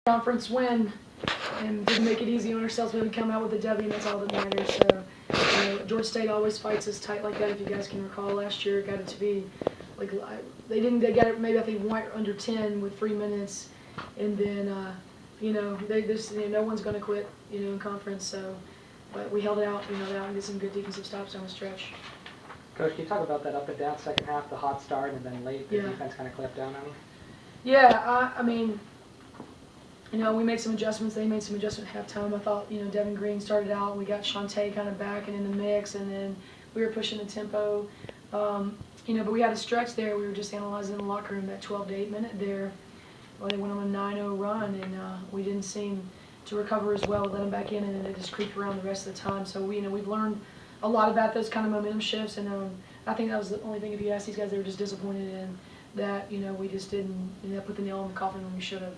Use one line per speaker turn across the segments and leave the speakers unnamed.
conference win and didn't make it easy on ourselves. We had to come out with a W, and that's all that matters. So, Georgia State always fights us tight like that. If you guys can recall, last year it got it to be like they got it maybe I think right under 10 with 3 minutes, and then no one's going to quit in conference. So, but we held it out and did some good defensive stops down the stretch.
Coach, can you talk about that up and down second half, the hot start, and then late the defense kind of clamped down on you?
Yeah, I mean, we made some adjustments. They made some adjustments at halftime. I thought, Devin Green started out. We got Shantae kind of back and in the mix, and then we were pushing the tempo. But we had a stretch there. We were just analyzing in the locker room that 12 to 8 minute there. Well, they went on a 9-0 run, and we didn't seem to recover as well. We let them back in, and then they just creeped around the rest of the time. So we've learned a lot about those kind of momentum shifts, and I think that was the only thing. If you ask these guys, they were just disappointed in that. We just didn't put the nail in the coffin when we should have.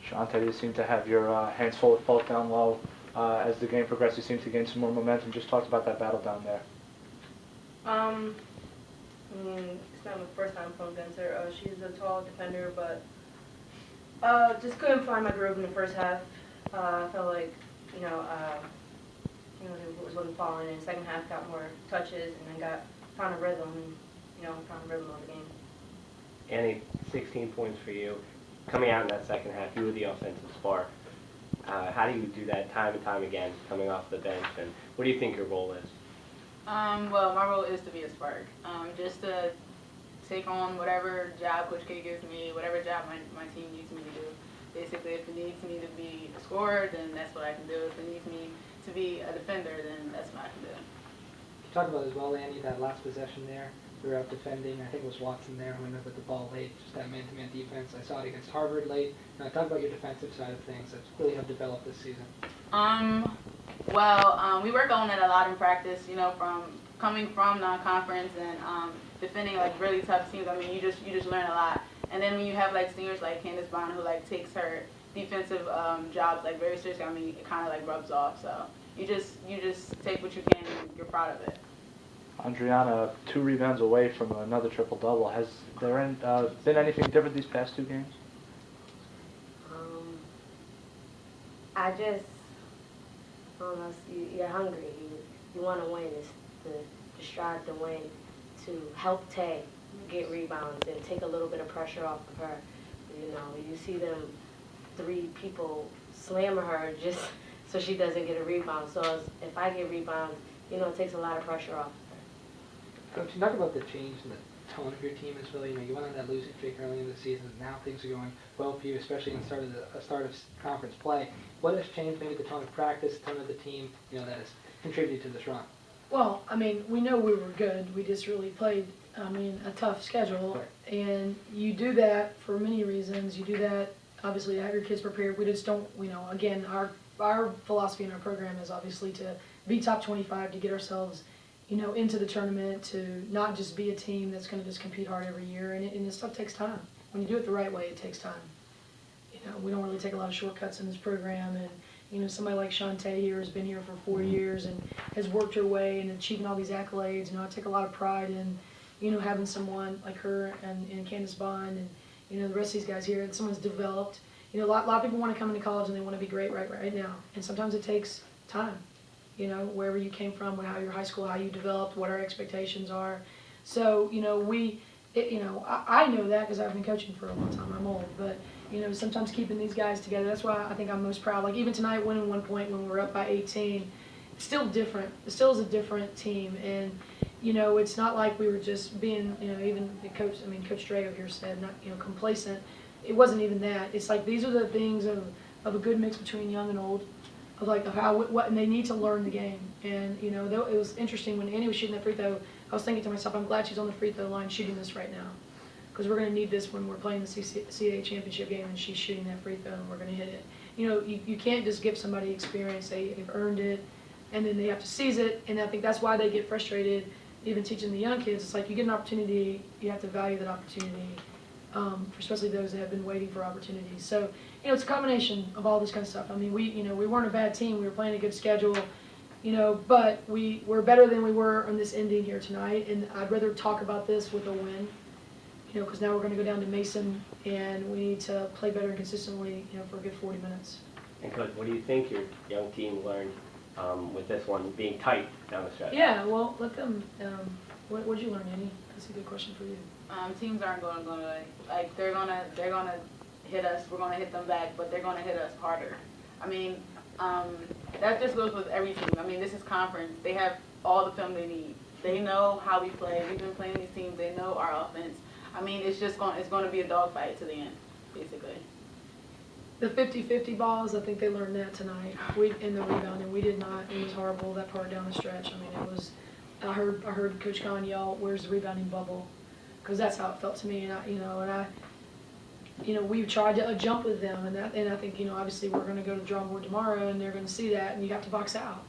Shantae, you seem to have your hands full with both down low. As the game progressed, you seem to gain some more momentum. Just talk about that battle down there.
It's not my first time playing against her. She's a tall defender, but just couldn't find my groove in the first half. I felt like, it wasn't falling. In the second half, got more touches, and then found a rhythm, found a rhythm of the game.
Annie, 16 points for you. Coming out in that second half, you were the offensive spark. How do you do that time and time again, coming off the bench, and what do you think your role is?
Well, my role is to be a spark. Just to take on whatever job Coach K gives me, whatever job my team needs me to do. Basically, if it needs me to be a scorer, then that's what I can do. If it needs me to be a defender, then that's what I can do.
You talked about as well, Andy, that last possession there. We were out defending. I think it was Watson there who ended up with the ball late, just that man-to-man defense. I saw it against Harvard late. Now, talk about your defensive side of things that really have developed this season.
We work on it a lot in practice, from coming from non-conference and defending like really tough teams. I mean, you just learn a lot. And then when you have like seniors like Candace Bond who like takes her defensive jobs like very seriously, I mean, it kind of like rubs off. So you just take what you can and you're proud of it.
Andriana, 2 rebounds away from another triple-double. Has there been anything different these past 2 games?
I don't know, you're hungry. You want to win. It's to strive to win, to help Tay get rebounds and take a little bit of pressure off of her. You see them 3 people slam her just so she doesn't get a rebound. So if I get rebounds, it takes a lot of pressure off.
Coach, you talk about the change in the tone of your team as well. You went on that losing streak early in the season. Now things are going well for you, especially in the start of conference play. What has changed, maybe the tone of practice, the tone of the team, that has contributed to this run?
Well, I mean, we know we were good. We just really played, a tough schedule. Right. And you do that for many reasons. You do that, obviously, to have your kids prepared. We just don't, again, our philosophy in our program is obviously to be top 25, to get ourselves into the tournament, to not just be a team that's going to just compete hard every year. And this stuff takes time. When you do it the right way, it takes time. We don't really take a lot of shortcuts in this program. And, somebody like Shantae here has been here for 4 years and has worked her way and achieving all these accolades. I take a lot of pride in, having someone like her and Candace Bond and, the rest of these guys here. And someone's developed. A lot of people want to come into college and they want to be great right now. And sometimes it takes time. Wherever you came from, how your high school, how you developed, what our expectations are. So, I know that because I've been coaching for a long time. I'm old, but, sometimes keeping these guys together, that's why I think I'm most proud. Like even tonight, winning 1 point when we were up by 18, it's still different. It still is a different team. And, it's not like we were just being, even the coach, Coach Drago here said, not, complacent. It wasn't even that. It's like these are the things of a good mix between young and old. And they need to learn the game. And, it was interesting when Annie was shooting that free throw, I was thinking to myself, I'm glad she's on the free throw line shooting this right now. Because we're going to need this when we're playing the CAA championship game and she's shooting that free throw and we're going to hit it. You can't just give somebody experience. They've earned it, and then they have to seize it. And I think that's why they get frustrated, even teaching the young kids. It's like you get an opportunity, you have to value that opportunity. Especially those that have been waiting for opportunities. So, it's a combination of all this kind of stuff. We weren't a bad team. We were playing a good schedule, but we were better than we were on this ending here tonight. And I'd rather talk about this with a win. because now we're going to go down to Mason, and we need to play better and consistently, for a good 40 minutes.
And Coach, what do you think your young team learned with this one being tight down the stretch?
Yeah, well, let them. What did you learn, Annie? That's a good question for you.
Teams aren't going to like they're gonna hit us. We're gonna hit them back, but they're gonna hit us harder. I mean, that just goes with every team. I mean, this is conference. They have all the film they need. They know how we play. We've been playing these teams. They know our offense. I mean, it's going to be a dogfight to the end, basically.
The 50-50 balls, I think they learned that tonight. In the rebounding, we did not. It was horrible, that part down the stretch. I mean, it was. I heard Coach Kahn yell, "Where's the rebounding bubble?" Because that's how it felt to me. And we've tried to jump with them, and I think obviously we're going to go to the drawing board tomorrow, and they're going to see that, and you have to box out.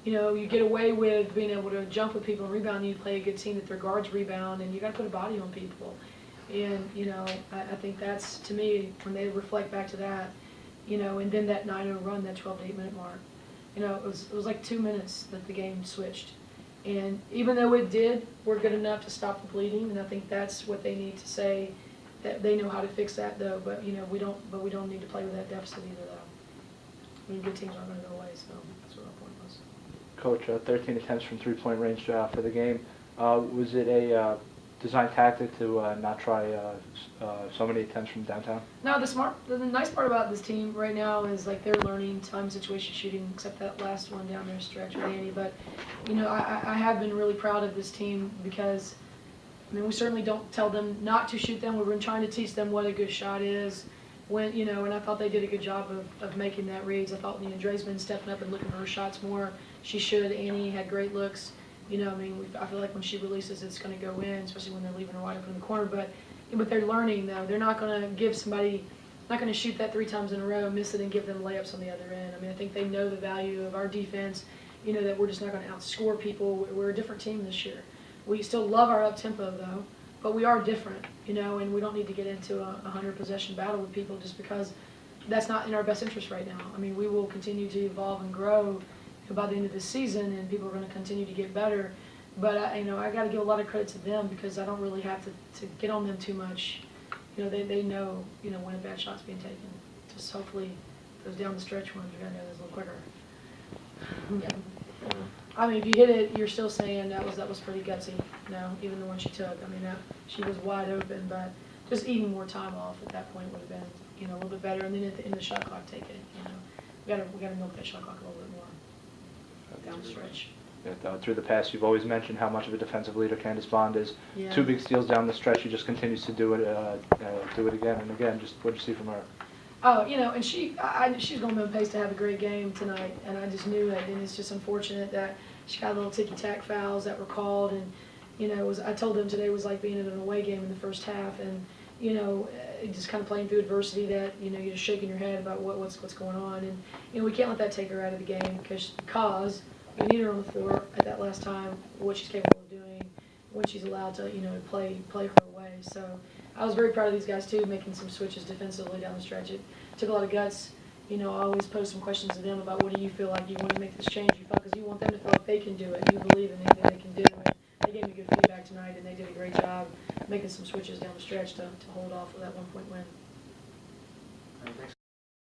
You get away with being able to jump with people and rebound. You play a good team that their guards rebound, and you got to put a body on people. And I think that's, to me, when they reflect back to that, and then that 9-0 run, that 12 to 8 minute mark, it was like 2 minutes that the game switched. And even though it did, we're good enough to stop the bleeding, and I think that's what they need to say. That they know how to fix that, though. But we don't need to play with that deficit either, though. I mean, good teams aren't going to go away, so that's what our point was.
Coach, 13 attempts from three-point range for the game. Was it a design tactic to not try so many attempts from downtown?
No, the nice part about this team right now is like they're learning time situation shooting, except that last one down there stretch with Andy. But I have been really proud of this team because I mean we certainly don't tell them not to shoot them. We've been trying to teach them what a good shot is. When and I thought they did a good job of making that reads. I thought Dre's been stepping up and looking for her shots more. She should. Annie had great looks. I feel like when she releases, it's going to go in, especially when they're leaving her wide open in the corner. But they're learning, though. They're not going to give somebody, not going to shoot that 3 times in a row, miss it, and give them layups on the other end. I mean, I think they know the value of our defense, that we're just not going to outscore people. We're a different team this year. We still love our up-tempo, though, but we are different, and we don't need to get into a 100-possession battle with people just because that's not in our best interest right now. I mean, we will continue to evolve and grow by the end of the season, and people are going to continue to get better. But I got to give a lot of credit to them because I don't really have to get on them too much. They know when a bad shot's being taken. Just hopefully those down the stretch ones are going to go a little quicker. Yeah. I mean, if you hit it, you're still saying that was pretty gutsy. Even the one she took. I mean, she was wide open, but just eating more time off at that point would have been a little bit better. And then at the end of the shot clock, take it. We got to milk that shot clock a little bit more. Down the stretch.
Yeah, through the past, you've always mentioned how much of a defensive leader Candace Bond is.
Yeah.
2 big steals down the stretch. She just continues to do it again and again. Just what did you see from her?
Oh, and she's going to be on pace to have a great game tonight, and I just knew it. And it's just unfortunate that she got little ticky-tack fouls that were called, and I told them today was like being in an away game in the first half, and just kind of playing through adversity that you're just shaking your head about what's going on, and we can't let that take her out of the game because we need her on the floor at that last time, what she's capable of doing, when she's allowed to play her way. So I was very proud of these guys too, making some switches defensively down the stretch. It took a lot of guts. I always pose some questions to them about what do you feel like you want to make this change. You felt because you want them to feel like they can do it. You believe in them that they can do it. They gave me good feedback tonight, and they did a great job making some switches down the stretch to hold off with that 1-point win.
Thanks.